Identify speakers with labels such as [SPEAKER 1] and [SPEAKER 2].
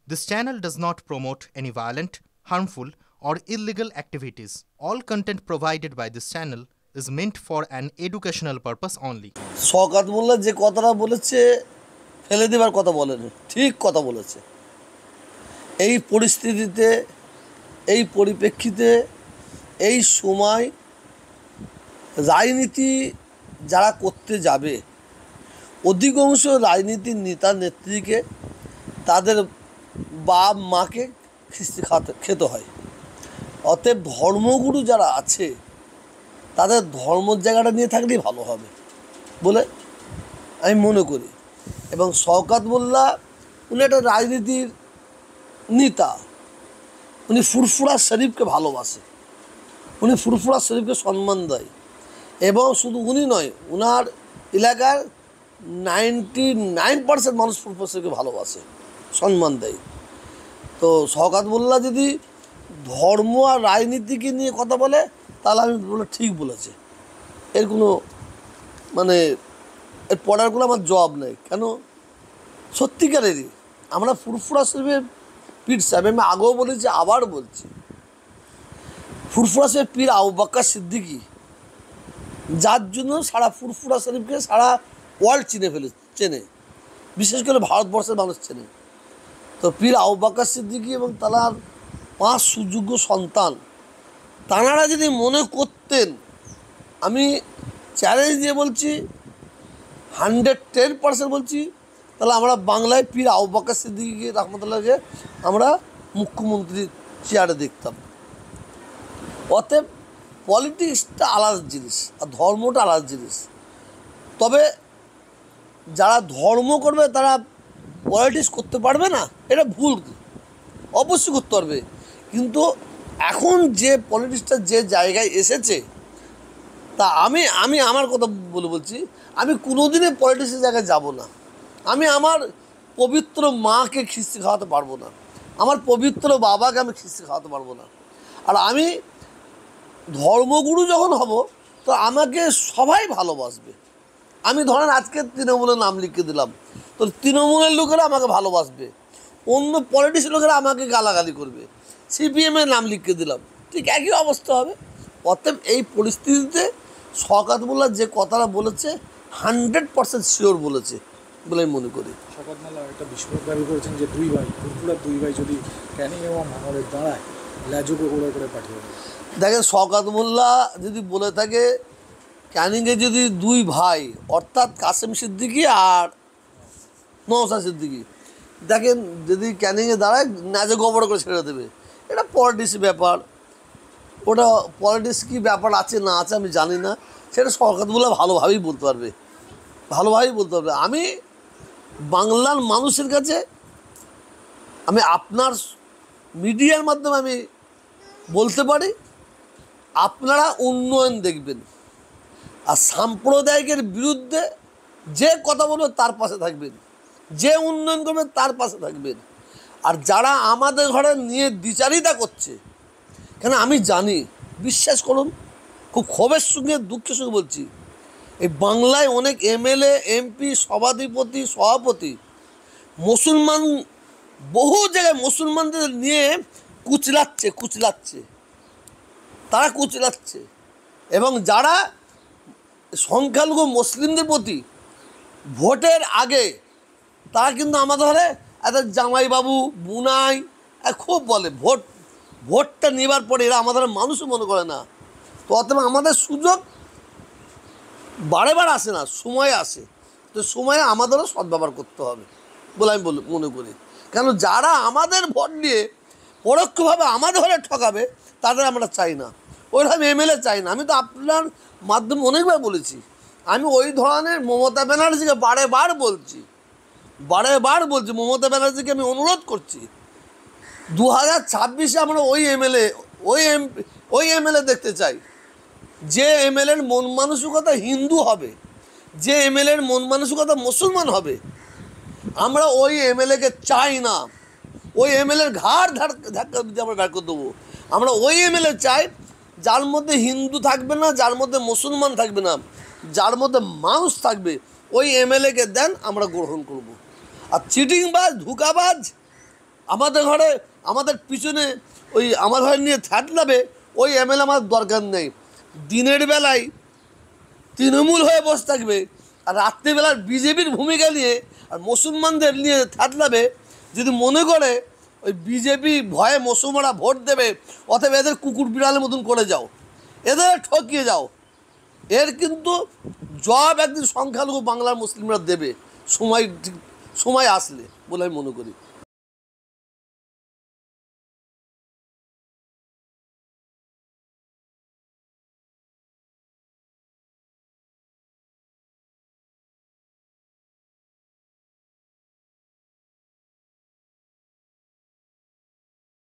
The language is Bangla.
[SPEAKER 1] This channel does not promote any violent, harmful, or illegal activities. All content provided by this channel is meant for an educational purpose only.
[SPEAKER 2] Shawkat মোল্লা যে কথাটা বলেছে ফেলে দেবার কথা বলেনি, ঠিক কথা বলেছে। এই পরিস্থিতিতে, এই পরিপ্রেক্ষিতে, এই সময় রাজনীতি যারা করতে যাবে, অধিকাংশ রাজনীতির নেতা নেত্রীকে তাদের বাপ মাকে খিস্তি খেতে হয়। অতএব ধর্মগুরু যারা আছে তাদের ধর্মের জায়গাটা নিয়ে থাকলেই ভালো হবে বলে আমি মনে করি। এবং শওকত মোল্লা উনি একটা রাজনীতির নেতা, উনি ফুরফুরা শরীফকে ভালোবাসে, উনি ফুরফুরা শরীফকে সম্মান দেয়। এবং শুধু উনি নয়, ওনার এলাকার 99% মানুষ ফুরফুরা শরীফকে ভালোবাসে, সম্মান দেয়। তো শওকত মোল্লা যদি ধর্ম আর রাজনীতিকে নিয়ে কথা বলে তাহলে আমি বলে ঠিক বলেছে, এর কোনো এর পড়ার কোনো আমার জবাব নেই। কেন সত্যিকারেরই আমরা ফুরফুরা শরীফের পীর সাহেব, আমি আগেও বলেছি আবার বলছি, ফুরফুরা শরীফ পীর আবু বকর সিদ্দিকী, যার জন্য সারা ফুরফুরা শরীফকে সারা ওয়ার্ল্ড চেনে, বিশেষ করে ভারতবর্ষের মানুষ চেনে। তো পীর আবু বকর সিদ্দিকী এবং তার 5 সুযোগ্য সন্তান, তাঁরা যদি মনে করতেন, আমি চ্যালেঞ্জ দিয়ে বলছি, 110% বলছি, তাহলে আমরা বাংলায় পীর আবু বকর সিদ্দিকী রহমতুল্লাহকে আমরা মুখ্যমন্ত্রী চেয়ারে দেখতাম। অতএব পলিটিক্সটা আলাদা জিনিস আর ধর্মটা আলাদা জিনিস। তবে যারা ধর্ম করবে তারা পলিটিক্স করতে পারবে না, এটা ভুল, অবশ্যই করতে পারবে। কিন্তু এখন যে পলিটিক্সটা যে জায়গায় এসেছে, তা আমি আমার কথা বলছি, আমি কোনোদিনই পলিটিক্সের জায়গায় যাব না। আমি আমার পবিত্র মাকে খিস্তি খাওয়াতে পারবো না, আমার পবিত্র বাবাকে আমি খিস্তি খাওয়াতে পারবো না। আর আমি ধর্মগুরু যখন হব তো আমাকে সবাই ভালোবাসবে। আমি ধরেন আজকে তৃণমূলের নাম লিখে দিলাম, তো তৃণমূলের লোকেরা আমাকে ভালোবাসবে, অন্য পলিটিক্স লোকেরা আমাকে গালাগালি করবে। সিপিএমের নাম লিখে দিলাম, ঠিক একই অবস্থা হবে। অতএব এই পরিস্থিতিতে শওকত মোল্লা যে কথাটা বলেছে 100% শিওর বলেছে বলে আমি মনে করি।
[SPEAKER 3] শওকত মোল্লা একটা বিস্ফোরক দাবি করেছেন যে দুই ভাই, ফুরফুরার দুই ভাই যদি ক্যানিং এবং ভাঙড়ের দাঁড়ায়, ল্যাজুকে করে পাঠিয়ে দেবে।
[SPEAKER 2] দেখেন, শওকত মোল্লা যদি বলে থাকে ক্যানিংয়ে যদি দুই ভাই, অর্থাৎ কাসেম সিদ্দিকী আর নওশাদ সিদ্দিকী, দেখেন যদি ক্যানিংয়ে দাঁড়ায় ন্যাজে গোবর করে ছেড়ে দেবে, এটা পলিটিক্স ব্যাপার। ওটা পলিটিক্স কী ব্যাপার আছে না আছে আমি জানি না, সেটা শওকত মোল্লা ভালোভাবেই বলতে পারবে, ভালোভাবেই বলতে পারবে। আমি বাংলার মানুষের কাছে, আমি আপনার মিডিয়ার মাধ্যমে আমি বলতে পারি, আপনারা উন্নয়ন দেখবেন, আর সাম্প্রদায়িকের বিরুদ্ধে যে কথা বলবে তার পাশে থাকবেন, যে উন্নয়ন করবে তার পাশে থাকবেন। আর যারা আমাদের ঘরে নিয়ে দ্বিচারিতা করছে, কেন আমি জানি, বিশ্বাস করুন, খুব ক্ষোভের সঙ্গে দুঃখের সঙ্গে বলছি, এই বাংলায় অনেক এমএলএ এমপি সভাপতি মুসলমান, বহু জায়গায় মুসলমানদের নিয়ে কুচলাচ্ছে, তারা কুচলাচ্ছে। এবং যারা সংখ্যালঘু মুসলিমদের প্রতি ভোটের আগে তারা কিন্তু আমাদের ঘরে এত জামাইবাবু বুনাই খুব বলে, ভোটটা নেবার পরে এরা আমাদের মানুষও মনে করে না। তো অতএব আমাদের সুযোগ বারে আসে না, সময় আসে, তো সময়ে আমাদেরও সদ্ব্যবহার করতে হবে বলে আমি মনে করি। কেন যারা আমাদের ভোট নিয়ে পরোক্ষভাবে আমাদের ঘরে ঠকাবে তাদের আমরা চাই না, ওইরকম এমএলএ চাই না। আমি তো আপনার মাধ্যমে অনেকবার বলেছি, আমি ওই ধরনের মমতা ব্যানার্জিকে বারে বলছি, মমতা ব্যানার্জিকে আমি অনুরোধ করছি, 2026-এ আমরা ওই এমএলএ দেখতে চাই, যে এমএলএর মন মানসিকতা হিন্দু হবে, যে এমএলএর মন মানসিকতা মুসলমান হবে। আমরা ওই এমএলএকে চাই না, ওই এমএলএর ঘাড় ধাক্কা দিয়ে আমরা বের করে দেবো। আমরা ওই এমএলএ চাই যার মধ্যে হিন্দু থাকবে না, যার মধ্যে মুসলমান থাকবে না, যার মধ্যে মানুষ থাকবে, ওই এমএলএকে দেন, আমরা গ্রহণ করব। আর চিটিংবাজ, ধোঁকাবাজ, আমাদের ঘরে আমাদের পিছনে ওই আমার ঘরে নিয়ে থাকলাবে ওই এমএলএ আমার দরকার নেই। দিনের বেলায় তৃণমূল হয়ে বসে থাকবে আর রাত্রিবেলার বিজেপির ভূমিকা নিয়ে আর মুসলমানদের নিয়ে থাকলাবে। যদি মনে করে ওই বিজেপি ভয়ে মুসলমানরা ভোট দেবে, অতএব এদের কুকুর বিড়ালের মতন করে যাও, এদের ঠকিয়ে যাও। এর কিন্তু জবাব একদিন সংখ্যালঘু বাংলার মুসলিমরা দেবে, সময় আসলে বলে আমি মনে করি।